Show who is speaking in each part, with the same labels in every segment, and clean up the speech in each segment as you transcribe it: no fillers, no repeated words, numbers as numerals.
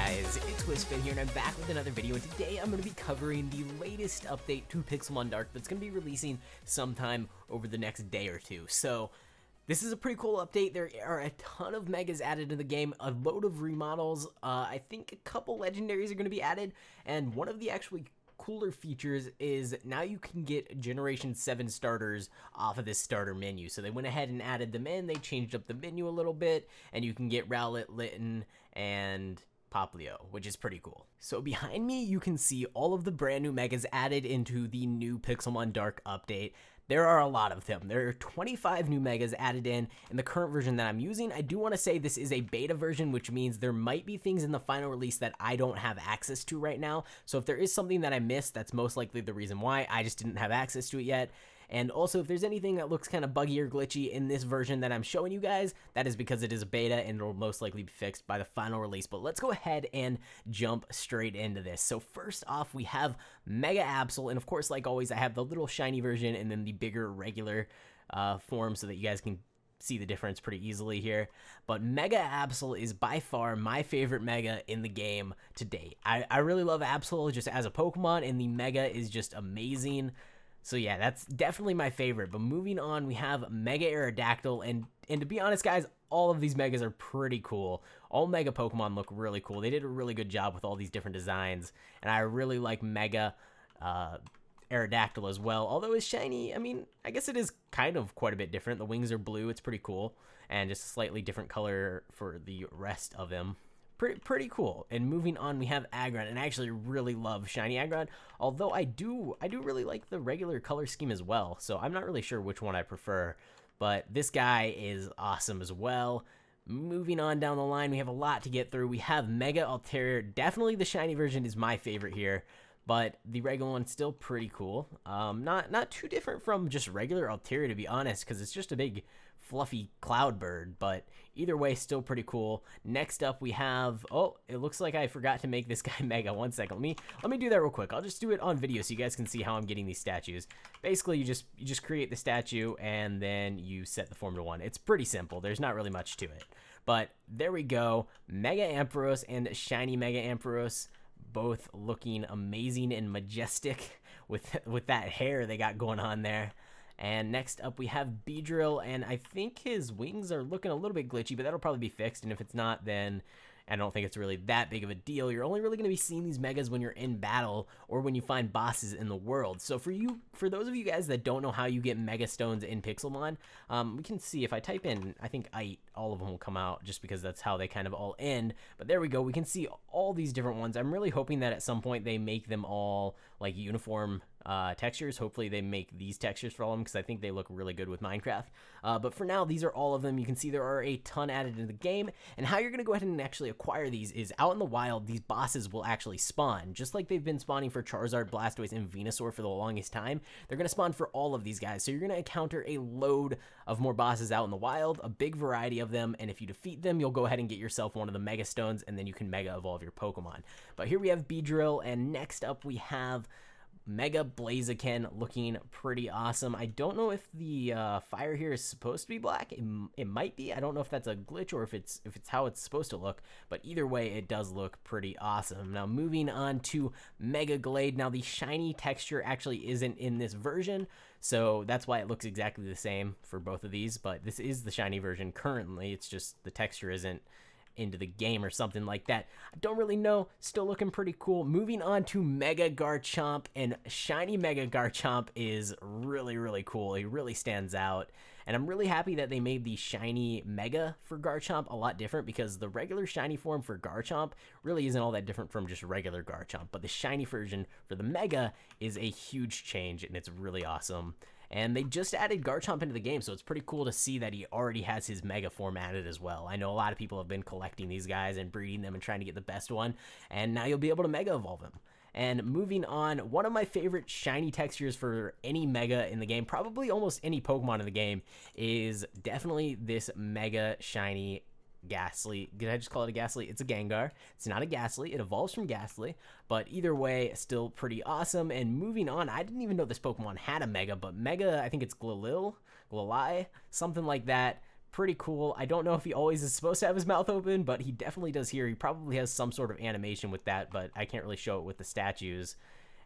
Speaker 1: guys, it's Twispin here and I'm back with another video, and today I'm going to be covering the latest update to Pixelmon Dark that's going to be releasing sometime over the next day or two. So this is a pretty cool update. There are a ton of megas added to the game, a load of remodels, I think a couple legendaries are going to be added, and one of the actually cooler features is now you can get Generation 7 starters off of this starter menu. So they went ahead and added them in, they changed up the menu a little bit, and you can get Rowlet, Litten, and Poplio, which is pretty cool. So behind me, you can see all of the brand new megas added into the new Pixelmon Dark update. There are a lot of them. There are 25 new megas added in the current version that I'm using. I do want to say this is a beta version, which means there might be things in the final release that I don't have access to right now. So if there is something that I missed, that's most likely the reason why. I just didn't have access to it yet. And also, if there's anything that looks kind of buggy or glitchy in this version that I'm showing you guys, that is because it is a beta and it'll most likely be fixed by the final release. But let's go ahead and jump straight into this. So first off, we have Mega Absol, and of course, like always, I have the little shiny version and then the bigger regular form so that you guys can see the difference pretty easily here. But Mega Absol is by far my favorite mega in the game to date. I really love Absol just as a Pokemon, and the mega is just amazing. So yeah, that's definitely my favorite. But moving on, we have Mega Aerodactyl, and to be honest, guys, all of these megas are pretty cool. All mega Pokemon look really cool. They did a really good job with all these different designs, and I really like Mega Aerodactyl as well. Although it's shiny, I mean, I guess it is kind of quite a bit different. The wings are blue, it's pretty cool, and just a slightly different color for the rest of them. Pretty cool. And moving on, we have Aggron, and I actually really love shiny Aggron, although I do really like the regular color scheme as well, so I'm not really sure which one I prefer, but this guy is awesome as well. Moving on down the line, we have a lot to get through. We have Mega Altair. Definitely the shiny version is my favorite here, but the regular one's still pretty cool. Not too different from just regular Altair, to be honest, because it's just a big fluffy cloud bird, but either way, still pretty cool. Next up, we have, oh, it looks like I forgot to make this guy Mega. One second, let me do that real quick. I'll just do it on video so you guys can see how I'm getting these statues. Basically, you just create the statue and then you set the form to 1. It's pretty simple. There's not really much to it, but there we go. Mega Ampharos and shiny Mega Ampharos, both looking amazing and majestic with that hair they got going on there. And next up, we have Beedrill, and I think his wings are looking a little bit glitchy, but that'll probably be fixed, and if it's not, then I don't think it's really that big of a deal. You're only really going to be seeing these megas when you're in battle or when you find bosses in the world. So for those of you guys that don't know how you get mega stones in Pixelmon, we can see if I type in, I think all of them will come out just because that's how they kind of all end. But there we go. We can see all these different ones. I'm really hoping that at some point they make them all like uniform textures. Hopefully they make these textures for all of them because I think they look really good with Minecraft. But for now, these are all of them. You can see there are a ton added in the game, and how you're going to go ahead and actually acquire these is out in the wild. These bosses will actually spawn just like they've been spawning for Charizard, Blastoise, and Venusaur for the longest time. They're going to spawn for all of these guys, so you're going to encounter a load of more bosses out in the wild, a big variety of them, and if you defeat them, you'll go ahead and get yourself one of the Mega Stones, and then you can Mega Evolve your Pokemon. But here we have Beedrill, and next up we have Mega Blaziken, looking pretty awesome. I don't know if the fire here is supposed to be black. It might be. I don't know if that's a glitch or if it's how it's supposed to look, but either way, it does look pretty awesome. Now moving on to Mega Glade. Now the shiny texture actually isn't in this version, so that's why it looks exactly the same for both of these, but this is the shiny version currently. It's just the texture isn't into the game or something like that. I don't really know. Still looking pretty cool. Moving on to Mega Garchomp, and shiny Mega Garchomp is really cool. He really stands out, and I'm really happy that they made the shiny Mega for Garchomp a lot different, because the regular shiny form for Garchomp really isn't all that different from just regular Garchomp, but the shiny version for the Mega is a huge change, and it's really awesome. And they just added Garchomp into the game, so it's pretty cool to see that he already has his Mega form added as well. I know a lot of people have been collecting these guys and breeding them and trying to get the best one, and now you'll be able to Mega Evolve him. And moving on, one of my favorite shiny textures for any Mega in the game, probably almost any Pokemon in the game, is definitely this Mega Shiny Ghastly. Did I just call it a Ghastly? It's a Gengar. It's not a Ghastly. It evolves from Ghastly, but either way, still pretty awesome. And moving on, I didn't even know this Pokemon had a Mega, but Mega, I think it's Glalie, something like that. Pretty cool. I don't know if he always is supposed to have his mouth open, but he definitely does here. He probably has some sort of animation with that, but I can't really show it with the statues.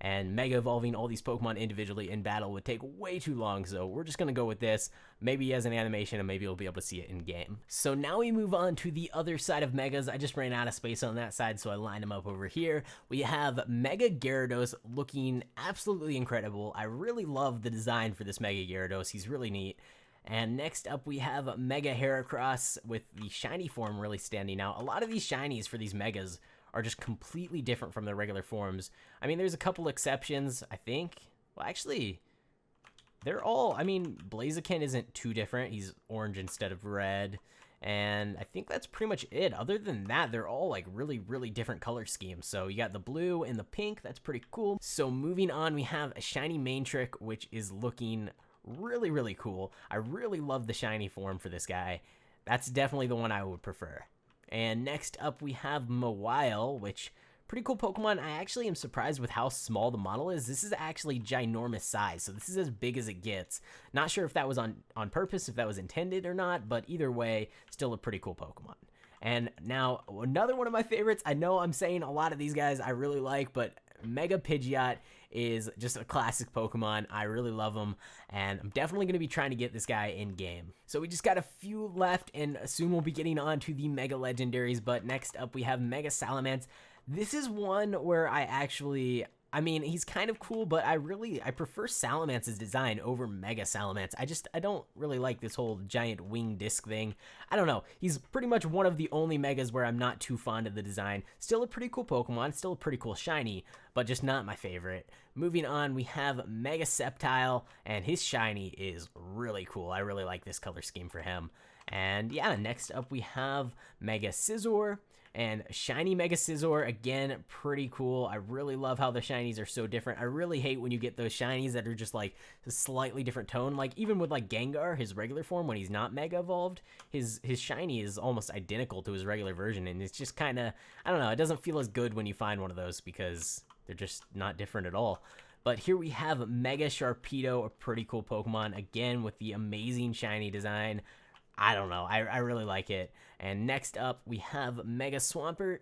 Speaker 1: And Mega Evolving all these Pokemon individually in battle would take way too long, so we're just going to go with this. Maybe he has an animation, and maybe we'll be able to see it in-game. So now we move on to the other side of Megas. I just ran out of space on that side, so I lined them up over here. We have Mega Gyarados looking absolutely incredible. I really love the design for this Mega Gyarados. He's really neat. And next up, we have Mega Heracross with the shiny form really standing out. A lot of these shinies for these Megas are just completely different from their regular forms. I mean, there's a couple exceptions, I think. Well, actually, they're all... I mean, Blaziken isn't too different. He's orange instead of red. And I think that's pretty much it. Other than that, they're all like really, really different color schemes. So you got the blue and the pink. That's pretty cool. So moving on, we have a shiny Main-Trick, which is looking really, really cool. I really love the shiny form for this guy. That's definitely the one I would prefer. And next up, we have Mawile, which, pretty cool Pokemon. I actually am surprised with how small the model is. This is actually ginormous size, so this is as big as it gets. Not sure if that was on purpose, if that was intended or not, but either way, still a pretty cool Pokemon. And now, another one of my favorites. I know I'm saying a lot of these guys I really like, but Mega Pidgeot is just a classic Pokemon. I really love him, and I'm definitely going to be trying to get this guy in game. So we just got a few left, and soon we'll be getting on to the Mega Legendaries, but next up we have Mega Salamence. This is one where I mean, he's kind of cool, but I prefer Salamance's design over Mega Salamence. I don't really like this whole giant wing disc thing. I don't know. He's pretty much one of the only Megas where I'm not too fond of the design. Still a pretty cool Pokemon, still a pretty cool shiny, but just not my favorite. Moving on, we have Mega Sceptile, and his shiny is really cool. I really like this color scheme for him. And yeah, next up we have Mega Scizor. And shiny Mega Scizor, again, pretty cool. I really love how the shinies are so different. I really hate when you get those shinies that are just like a slightly different tone. Like even with like Gengar, his regular form, when he's not Mega Evolved, his shiny is almost identical to his regular version. And it's just kind of, I don't know, it doesn't feel as good when you find one of those because they're just not different at all. But here we have Mega Sharpedo, a pretty cool Pokemon, again with the amazing shiny design. I don't know. I really like it. And next up, we have Mega Swampert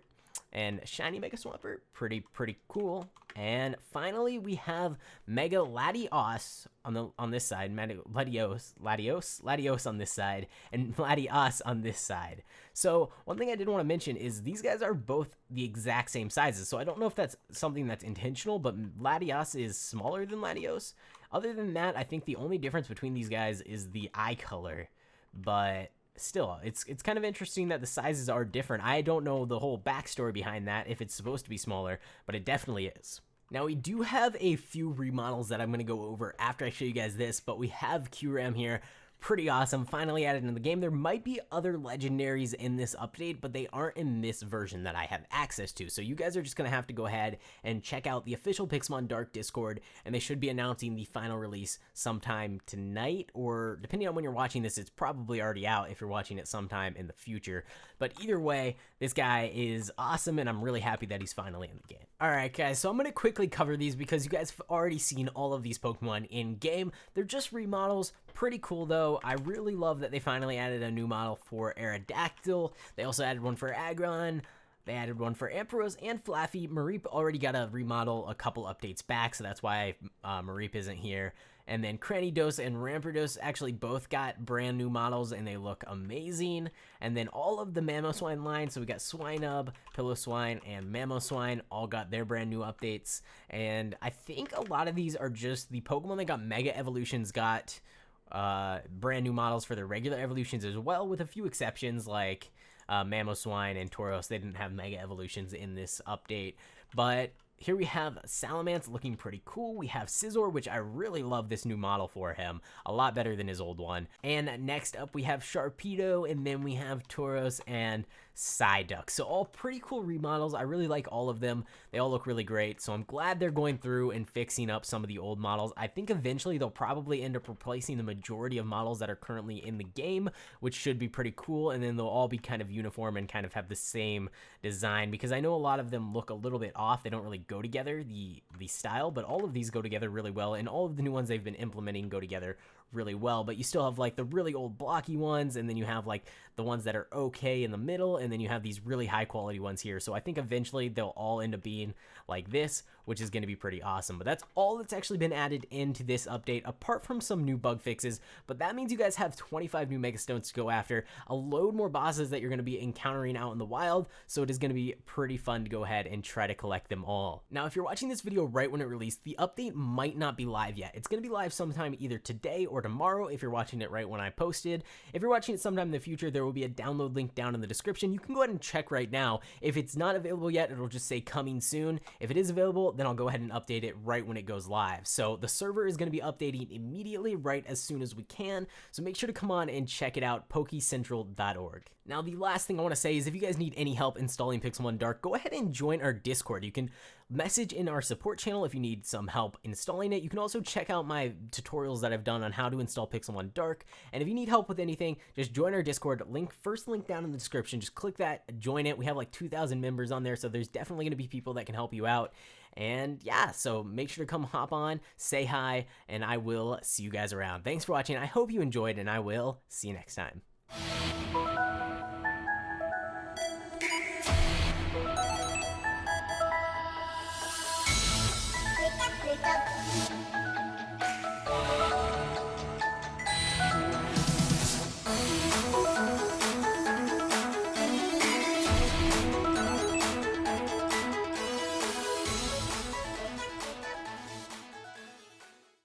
Speaker 1: and shiny Mega Swampert. Pretty cool. And finally, we have Mega Latios on this side. Latios on this side, and Latios on this side. So one thing I did want to mention is these guys are both the exact same sizes. So I don't know if that's something that's intentional, but Latios is smaller than Latios. Other than that, I think the only difference between these guys is the eye color. But still, it's kind of interesting that the sizes are different. I don't know the whole backstory behind that, if it's supposed to be smaller, but it definitely is. Now, we do have a few remodels that I'm going to go over after I show you guys this, but we have Kyurem here. Pretty awesome, finally added in the game. There might be other legendaries in this update, but they aren't in this version that I have access to. So you guys are just going to have to go ahead and check out the official Pixelmon Dark Discord, and they should be announcing the final release sometime tonight, or depending on when you're watching this, it's probably already out if you're watching it sometime in the future. But either way, this guy is awesome, and I'm really happy that he's finally in the game. Alright guys, so I'm going to quickly cover these because you guys have already seen all of these Pokemon in game. They're just remodels. Pretty cool though. I really love that they finally added a new model for Aerodactyl. They also added one for Aggron. They added one for Ampharos and Flaffy. Mareep already got a remodel a couple updates back, so that's why Mareep isn't here. And then Cranidos and Rampardos actually both got brand new models, and they look amazing. And then all of the Mamoswine line, so we got Swinub, Piloswine, and Mamoswine, all got their brand new updates. And I think a lot of these are just the Pokemon that got Mega Evolutions got brand new models for their regular evolutions as well, with a few exceptions like Mamoswine and Tauros. They didn't have Mega Evolutions in this update, but here we have Salamence looking pretty cool. We have Scizor, which I really love this new model for him. A lot better than his old one. And next up we have Sharpedo, and then we have Tauros and Psyduck. So all pretty cool remodels. I really like all of them. They all look really great. So I'm glad they're going through and fixing up some of the old models. I think eventually they'll probably end up replacing the majority of models that are currently in the game, which should be pretty cool. And then they'll all be kind of uniform and kind of have the same design, because I know a lot of them look a little bit off. They don't really go together, the style, but all of these go together really well, and all of the new ones they've been implementing go together really well, but you still have like the really old blocky ones, and then you have like the ones that are okay in the middle, and then you have these really high quality ones here. So I think eventually they'll all end up being like this, which is going to be pretty awesome. But that's all that's actually been added into this update, apart from some new bug fixes. But that means you guys have 25 new Megastones to go after, a load more bosses that you're going to be encountering out in the wild, so it is going to be pretty fun to go ahead and try to collect them all. Now, if you're watching this video right when it released, the update might not be live yet. It's going to be live sometime either today or tomorrow if you're watching it right when I posted. If you're watching it sometime in the future, there will be a download link down in the description. You can go ahead and check right now. If it's not available yet, it'll just say coming soon. If it is available, then I'll go ahead and update it right when it goes live. So the server is going to be updating immediately, right as soon as we can. So make sure to come on and check it out, pokecentral.org. Now, the last thing I want to say is if you guys need any help installing Pixelmon Dark, go ahead and join our Discord. You can message in our support channel if you need some help installing it. You can also check out my tutorials that I've done on how to install Pixelmon Dark. And if you need help with anything, just join our Discord. First link down in the description. Just click that, join it. We have like 2,000 members on there, so there's definitely going to be people that can help you out. And yeah, so make sure to come hop on, say hi, and I will see you guys around. Thanks for watching. I hope you enjoyed, and I will see you next time.